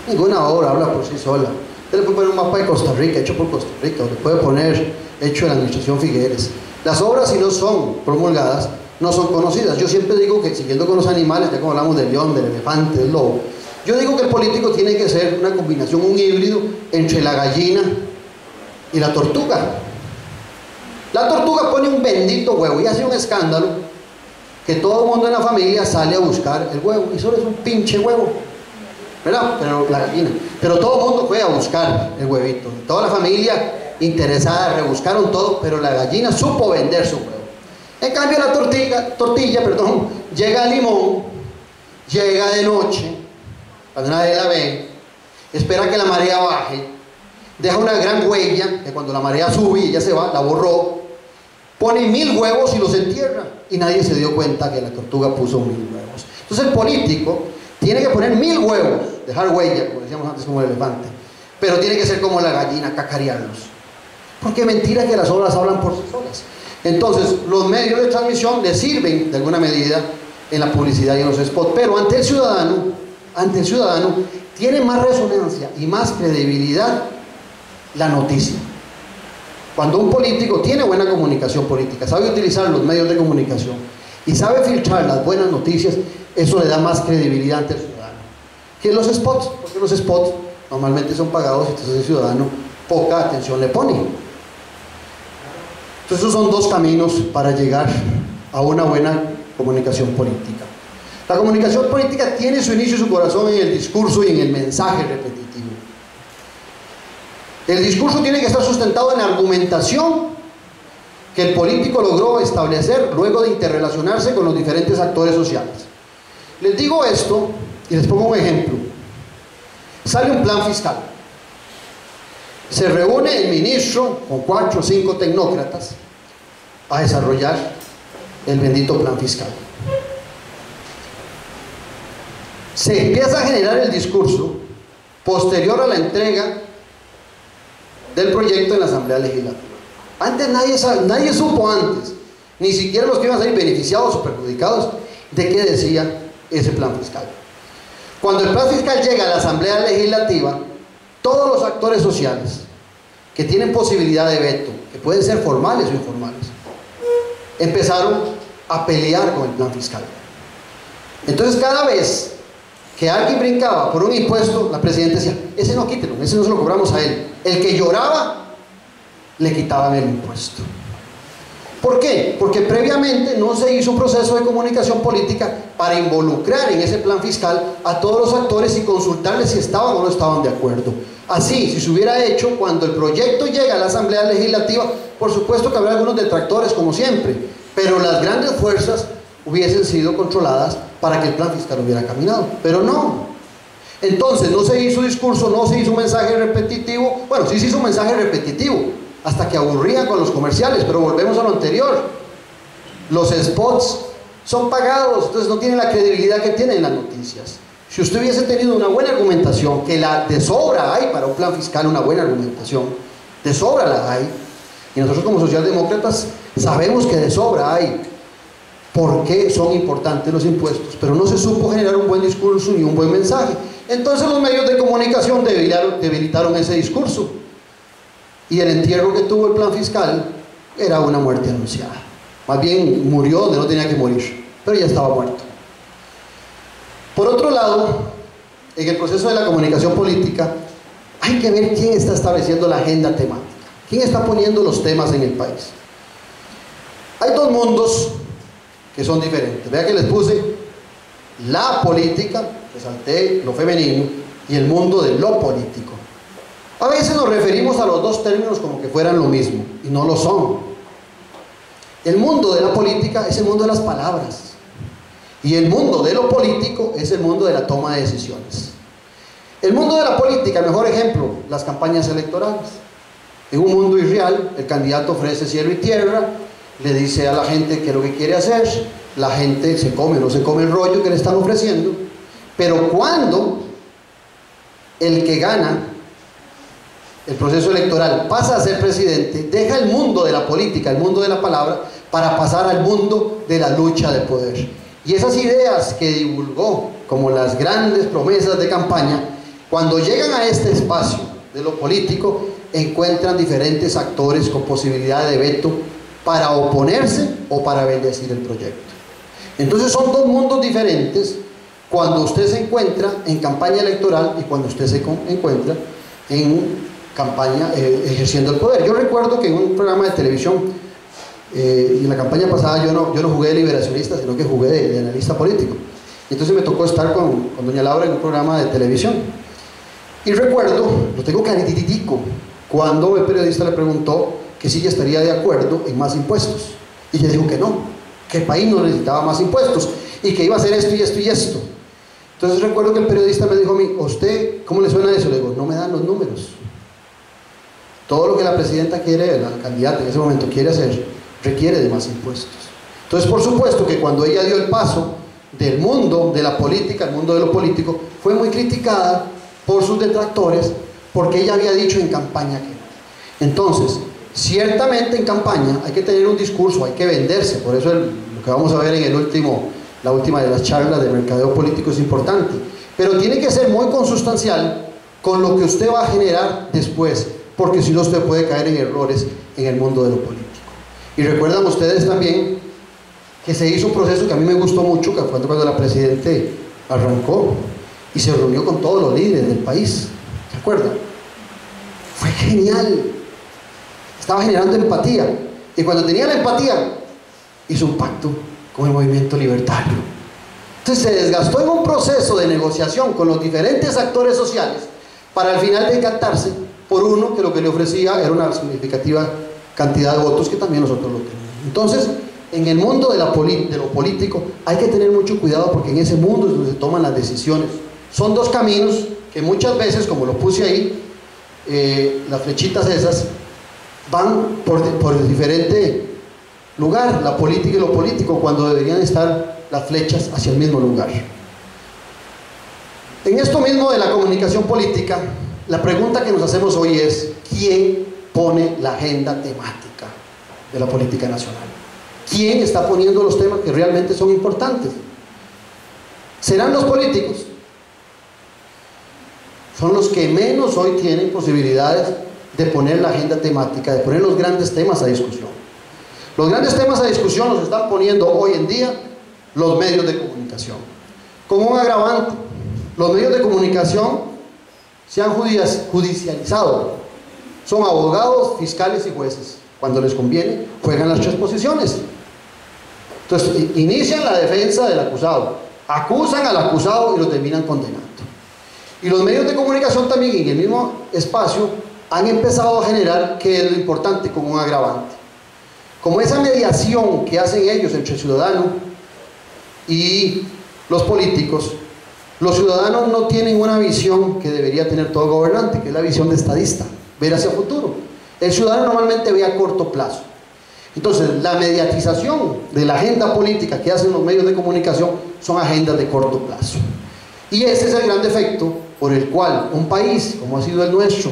B: Ninguna obra habla por sí sola. Usted le puede poner un mapa de Costa Rica, hecho por Costa Rica, o le puede poner hecho en la administración Figueres. Las obras, si no son promulgadas, no son conocidas. Yo siempre digo que, siguiendo con los animales, ya como hablamos del león, del elefante, del lobo, yo digo que el político tiene que ser una combinación, un híbrido entre la gallina y la tortuga. La tortuga pone un bendito huevo y hace un escándalo que todo el mundo en la familia sale a buscar el huevo, y solo es un pinche huevo, ¿verdad? Pero la gallina, pero todo el mundo fue a buscar el huevito, toda la familia interesada rebuscaron todo, pero la gallina supo vender su huevo. En cambio la tortilla, llega al limón, llega de noche, cuando nadie la ve, espera que la marea baje, deja una gran huella, que cuando la marea sube y ella se va, la borró, pone 1000 huevos y los entierra, y nadie se dio cuenta que la tortuga puso 1000 huevos. Entonces el político tiene que poner 1000 huevos, dejar huella, como decíamos antes, como el elefante, pero tiene que ser como la gallina, cacarearlos, porque mentira que las obras hablan por sí solas. Entonces los medios de transmisión le sirven de alguna medida en la publicidad y en los spots, pero ante el ciudadano tiene más resonancia y más credibilidad la noticia. Cuando un político tiene buena comunicación política, sabe utilizar los medios de comunicación y sabe filtrar las buenas noticias, eso le da más credibilidad ante el ciudadano que los spots, porque los spots normalmente son pagados y entonces el ciudadano poca atención le pone. Entonces esos son dos caminos para llegar a una buena comunicación política. La comunicación política tiene su inicio y su corazón en el discurso y en el mensaje repetitivo. El discurso tiene que estar sustentado en la argumentación que el político logró establecer luego de interrelacionarse con los diferentes actores sociales. Les digo esto y les pongo un ejemplo. Sale un plan fiscal. Se reúne el ministro con 4 o 5 tecnócratas a desarrollar el bendito plan fiscal. Se empieza a generar el discurso posterior a la entrega del proyecto en la Asamblea Legislativa. Antes nadie supo antes, ni siquiera los que iban a ser beneficiados o perjudicados, de qué decía ese plan fiscal. Cuando el plan fiscal llega a la Asamblea Legislativa, todos los actores sociales que tienen posibilidad de veto, que pueden ser formales o informales, empezaron a pelear con el plan fiscal. Entonces cada vez que alguien brincaba por un impuesto, la presidenta decía, ese no quítelo, ese no se lo cobramos a él. El que lloraba, le quitaban el impuesto. ¿Por qué? Porque previamente no se hizo un proceso de comunicación política para involucrar en ese plan fiscal a todos los actores y consultarles si estaban o no estaban de acuerdo. Así, si se hubiera hecho, cuando el proyecto llega a la Asamblea Legislativa, por supuesto que habrá algunos detractores como siempre, pero las grandes fuerzas hubiesen sido controladas para que el plan fiscal hubiera caminado, pero no. Entonces no se hizo discurso, no se hizo un mensaje repetitivo. Bueno, sí se hizo un mensaje repetitivo hasta que aburrían con los comerciales, pero volvemos a lo anterior. Los spots son pagados, entonces no tienen la credibilidad que tienen las noticias. Si usted hubiese tenido una buena argumentación, que la de sobra hay para un plan fiscal, una buena argumentación, de sobra la hay, y nosotros como socialdemócratas sabemos que de sobra hay por qué son importantes los impuestos, pero no se supo generar un buen discurso ni un buen mensaje. Entonces los medios de comunicación debilitaron ese discurso, y el entierro que tuvo el plan fiscal era una muerte anunciada. Más bien murió donde no tenía que morir, pero ya estaba muerto. Por otro lado, en el proceso de la comunicación política hay que ver quién está estableciendo la agenda temática, quién está poniendo los temas en el país. Hay dos mundos que son diferentes. Vea que les puse la política, resalté lo femenino, y el mundo de lo político. A veces nos referimos a los dos términos como que fueran lo mismo, y no lo son. El mundo de la política es el mundo de las palabras, y el mundo de lo político es el mundo de la toma de decisiones. El mundo de la política, el mejor ejemplo, las campañas electorales. En un mundo irreal, el candidato ofrece cielo y tierra, le dice a la gente qué es lo que quiere hacer, la gente se come o no se come el rollo que le están ofreciendo, pero cuando el que gana el proceso electoral pasa a ser presidente, deja el mundo de la política, el mundo de la palabra, para pasar al mundo de la lucha de poder. Y esas ideas que divulgó como las grandes promesas de campaña, cuando llegan a este espacio de lo político, encuentran diferentes actores con posibilidad de veto para oponerse o para bendecir el proyecto. Entonces son dos mundos diferentes cuando usted se encuentra en campaña electoral y cuando usted se encuentra en campaña ejerciendo el poder. Yo recuerdo que en un programa de televisión, y en la campaña pasada yo no jugué de liberacionista, sino que jugué de analista político. Y entonces me tocó estar con doña Laura en un programa de televisión. Y recuerdo, lo tengo carititico, cuando el periodista le preguntó que si ella estaría de acuerdo en más impuestos. Y ella dijo que no, que el país no necesitaba más impuestos, y que iba a hacer esto y esto y esto. Entonces recuerdo que el periodista me dijo a mí, ¿a usted cómo le suena eso? Le digo, no me dan los números. Todo lo que la presidenta quiere, la candidata en ese momento quiere hacer, requiere de más impuestos. Entonces, por supuesto que cuando ella dio el paso del mundo de la política al mundo de lo político, fue muy criticada por sus detractores, porque ella había dicho en campaña que no. Entonces, ciertamente en campaña hay que tener un discurso, hay que venderse. Por eso lo que vamos a ver en la última de las charlas de mercadeo político es importante, pero tiene que ser muy consustancial con lo que usted va a generar después, porque si no usted puede caer en errores en el mundo de lo político. Y recuerdan ustedes también que se hizo un proceso que a mí me gustó mucho, que fue cuando la presidente arrancó y se reunió con todos los líderes del país. ¿Se acuerdan? Fue genial. Estaba generando empatía. Y cuando tenía la empatía, hizo un pacto con el movimiento libertario. Entonces se desgastó en un proceso de negociación con los diferentes actores sociales para al final decantarse por uno que lo que le ofrecía era una significativa cantidad de votos que también nosotros lo tenemos. Entonces, en el mundo de lo político hay que tener mucho cuidado, porque en ese mundo es donde se toman las decisiones. Son dos caminos que muchas veces, como lo puse ahí, las flechitas esas van por diferente lugar, la política y lo político, cuando deberían estar las flechas hacia el mismo lugar. En esto mismo de la comunicación política, la pregunta que nos hacemos hoy es: ¿quién pone la agenda temática de la política nacional? ¿Quién está poniendo los temas que realmente son importantes? ¿Serán los políticos? Son los que menos hoy tienen posibilidades de poner la agenda temática, de poner los grandes temas a discusión. Los grandes temas a discusión los están poniendo hoy en día los medios de comunicación. Como un agravante, los medios de comunicación se han judicializado. Son abogados, fiscales y jueces. cuando les conviene, juegan las tres posiciones. Entonces, inician la defensa del acusado, acusan al acusado y lo terminan condenando. Y los medios de comunicación también, en el mismo espacio, han empezado a generar, que es lo importante, como un agravante. Como esa mediación que hacen ellos entre el ciudadano y los políticos, los ciudadanos no tienen una visión que debería tener todo gobernante, que es la visión de estadista, ver hacia el futuro. El ciudadano normalmente ve a corto plazo. Entonces, la mediatización de la agenda política que hacen los medios de comunicación son agendas de corto plazo. Y ese es el gran defecto por el cual un país como ha sido el nuestro,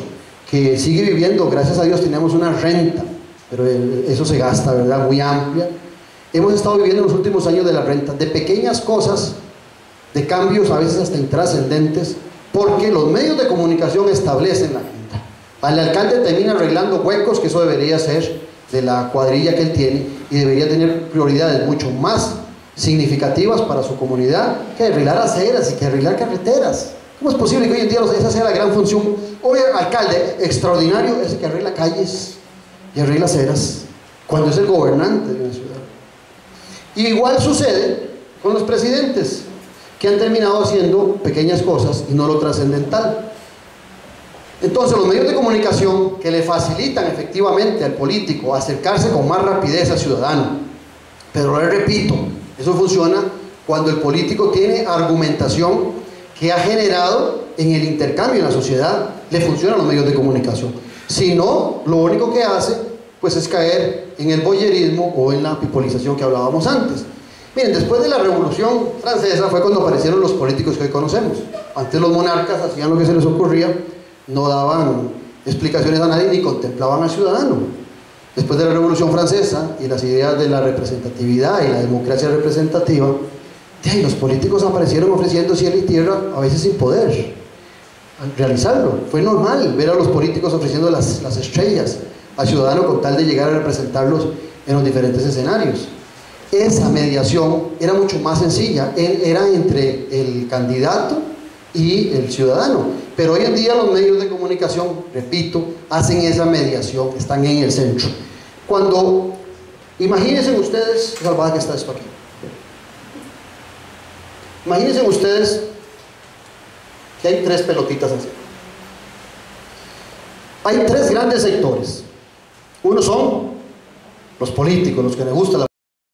B: que sigue viviendo, gracias a Dios tenemos una renta, pero eso se gasta, ¿verdad?, muy amplia. Hemos estado viviendo en los últimos años de la renta, de pequeñas cosas, de cambios a veces hasta intrascendentes, porque los medios de comunicación establecen la agenda. El alcalde termina arreglando huecos, que eso debería ser de la cuadrilla que él tiene, y debería tener prioridades mucho más significativas para su comunidad que arreglar aceras y que arreglar carreteras. ¿Cómo es posible que hoy en día esa sea la gran función? Hoy el alcalde extraordinario es el que arregla calles y arregla aceras, cuando es el gobernante de una ciudad. Y igual sucede con los presidentes, que han terminado haciendo pequeñas cosas y no lo trascendental. Entonces, los medios de comunicación que le facilitan efectivamente al político acercarse con más rapidez al ciudadano, pero les repito, eso funciona cuando el político tiene argumentación que ha generado en el intercambio en la sociedad, le funcionan los medios de comunicación. Si no, lo único que hace pues es caer en el voyerismo o en la pipolización que hablábamos antes. Miren, después de la Revolución Francesa fue cuando aparecieron los políticos que hoy conocemos. Antes los monarcas hacían lo que se les ocurría, no daban explicaciones a nadie ni contemplaban al ciudadano. Después de la Revolución Francesa y las ideas de la representatividad y la democracia representativa, los políticos aparecieron ofreciendo cielo y tierra, a veces sin poder realizarlo. Fue normal ver a los políticos ofreciendo las estrellas al ciudadano con tal de llegar a representarlos en los diferentes escenarios. Esa mediación era mucho más sencilla, era entre el candidato y el ciudadano. Pero hoy en día los medios de comunicación, repito, hacen esa mediación, están en el centro. Cuando, imagínense ustedes, salvada que está esto aquí. Imagínense ustedes que hay tres pelotitas así. Hay tres grandes sectores. Uno son los políticos, los que les gusta la